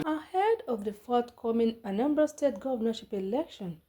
Ahead of the forthcoming Anambra State governorship election,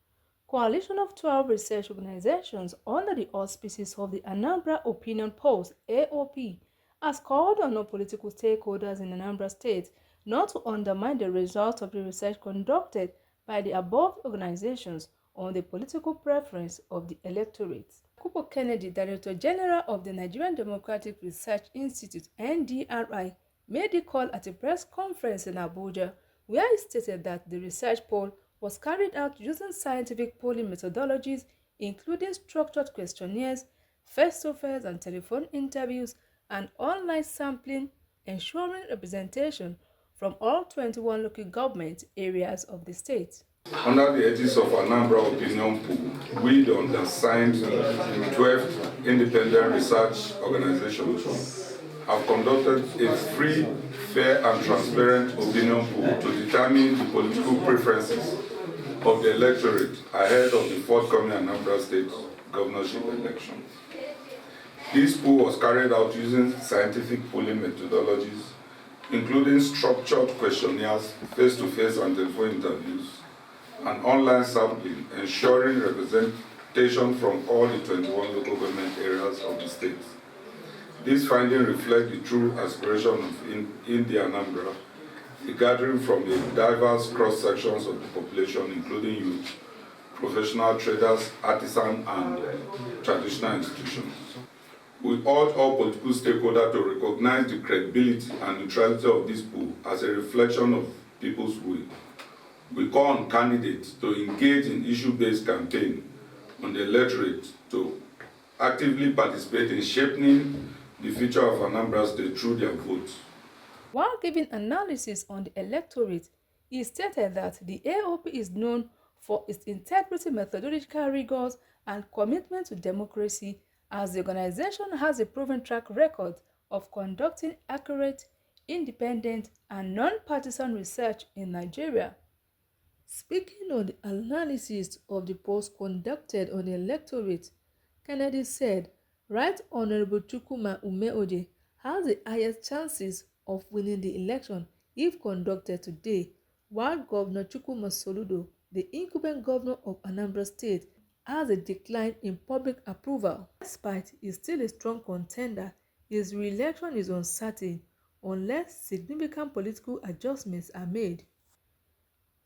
coalition of 12 research organizations under the auspices of the Anambra Opinion Polls (AOP) has called on all political stakeholders in Anambra State not to undermine the results of the research conducted by the above organizations on the political preference of the electorate. Kupo Kennedy, Director General of the Nigerian Democratic Research Institute (NDRI), made the call at a press conference in Abuja, where he stated that the research poll was carried out using scientific polling methodologies, including structured questionnaires, face-to-face and telephone interviews, and online sampling, ensuring representation from all 21 local government areas of the state. Under the aegis of Anambra Opinion Pool, we, the undersigned 12 independent research organizations, have conducted a free, fair, and transparent opinion poll to determine the political preferences of the electorate ahead of the forthcoming Anambra State governorship election. This poll was carried out using scientific polling methodologies, including structured questionnaires, face-to-face and telephone interviews, and online sampling, ensuring representation from all the 21 local government areas of the state. These findings reflect the true aspiration of India Anambra, a gathering from the diverse cross-sections of the population, including youth, professional traders, artisans, and traditional institutions. We urge all political stakeholders to recognize the credibility and neutrality of this poll as a reflection of people's will. We call on candidates to engage in issue-based campaign on the electorate to actively participate in shaping the future of Anambra State through their votes. While giving analysis on the electorate, he stated that the AOP is known for its integrity, methodological rigors, and commitment to democracy, as the organization has a proven track record of conducting accurate, independent, and non-partisan research in Nigeria. Speaking on the analysis of the polls conducted on the electorate, Kennedy said, Right Honorable Chukwuma Umeode has the highest chances of winning the election if conducted today, while Governor Chukwuma Soludo, the incumbent governor of Anambra State, has a decline in public approval. Despite he is still a strong contender, his re-election is uncertain unless significant political adjustments are made.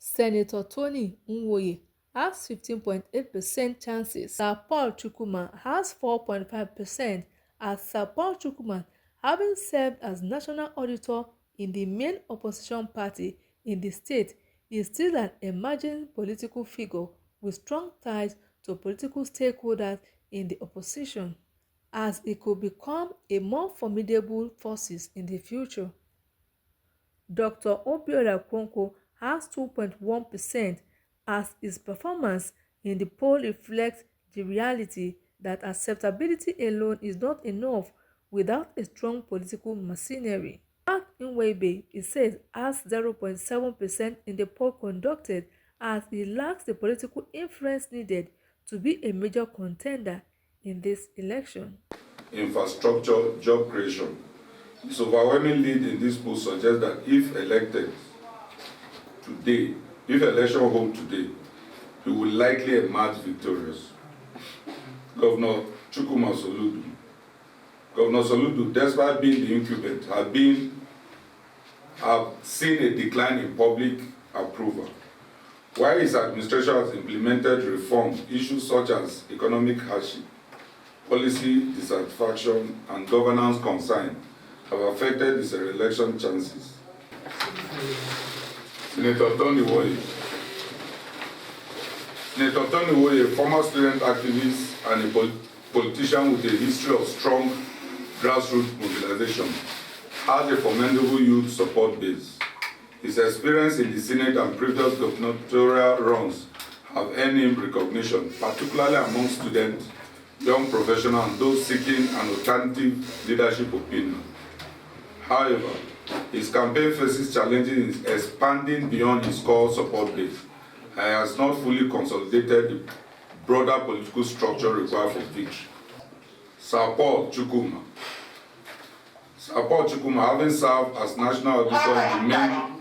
Senator Tony Nwoye has 15.8% chances. Sir Paul Chukwuma has 4.5%, as Sir Paul Chukwuma, having served as national auditor in the main opposition party in the state, is still an emerging political figure with strong ties to political stakeholders in the opposition, as it could become a more formidable force in the future. Dr. Obiora Kronko has 2.1%, as his performance in the poll reflects the reality that acceptability alone is not enough without a strong political machinery. Mark Nwebe, he says, has 0.7% in the poll conducted, as he lacks the political influence needed to be a major contender in this election. Infrastructure, job creation. His overwhelming lead in this poll suggests that if elected today, if election hold today, he will likely emerge victorious. Governor Chukwuma Soludo. Governor Soludo, despite being the incumbent, have seen a decline in public approval. While his administration has implemented reforms, issues such as economic hardship, policy dissatisfaction, and governance concern have affected his re-election chances. Senator Tony Nwoye. Senator Tony Nwoye, a former student activist and a politician with a history of strong grassroots mobilization, has a formidable youth support base. His experience in the Senate and previous gubernatorial runs have earned him recognition, particularly among students, young professionals, and those seeking an alternative leadership opinion. However, his campaign faces challenges in expanding beyond his core support base and has not fully consolidated the broader political structure required for victory. Sir Paul Chukwuma. Support Chukuma, having served as national auditor in the main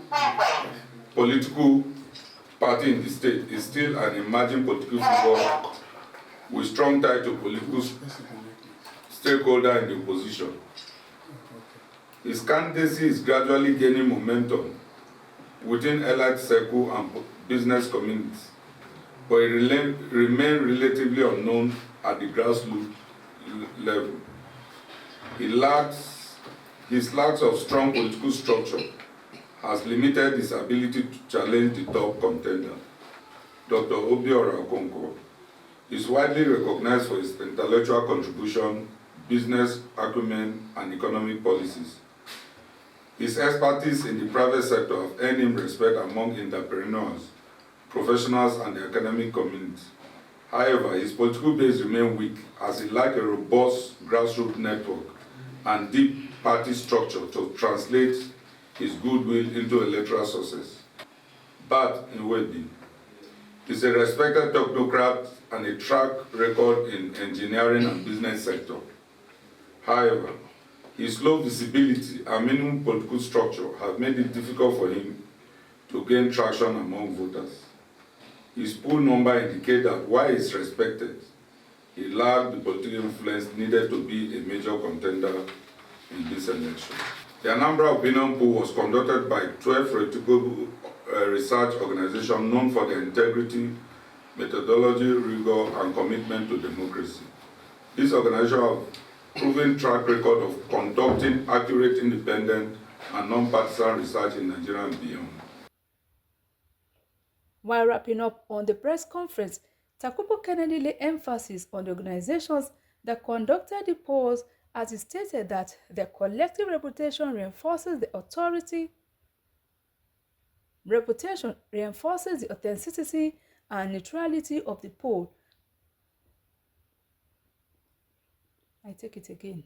political party in the state, is still an emerging political figure with strong ties to political stakeholder in the opposition. His candidacy is gradually gaining momentum within elite circle and business communities, but it remains relatively unknown at the grassroots level. His lack of strong political structure has limited his ability to challenge the top contender. Dr. Obiora Okonkwo is widely recognized for his intellectual contribution, business acumen, and economic policies. His expertise in the private sector have earned him respect among entrepreneurs, professionals, and the academic community. However, his political base remains weak as he lacks a robust grassroots network and deep party structure to translate his goodwill into electoral success. But in Wedi, he's a respected technocrat and a track record in engineering and business sector. However, his low visibility and minimum political structure have made it difficult for him to gain traction among voters. His poll number indicates that while he is respected, he lacked the political influence needed to be a major contender in this election. The Anambra opinion poll was conducted by 12 reputable research organizations known for their integrity, methodology, rigor, and commitment to democracy. These organizations have proven track record of conducting accurate, independent, and non-partisan research in Nigeria and beyond. While wrapping up on the press conference, Takubo Kennedy laid emphasis on the organizations that conducted the polls, as he stated that their collective reputation reinforces the authenticity and neutrality of the poll. I take it again.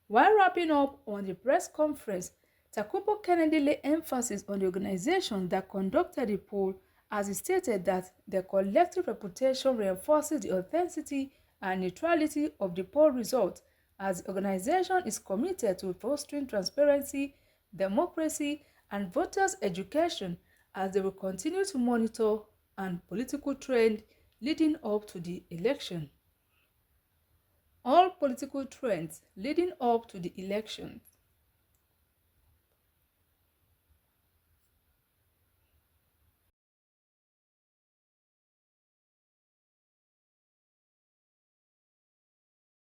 While wrapping up on the press conference, Takubo Kennedy laid emphasis on the organization that conducted the poll, as he stated that their collective reputation reinforces the authenticity and neutrality of the poll results, as the organization is committed to fostering transparency, democracy, and voters' education, as they will continue to monitor and political trend leading up to the election. All political trends leading up to the election.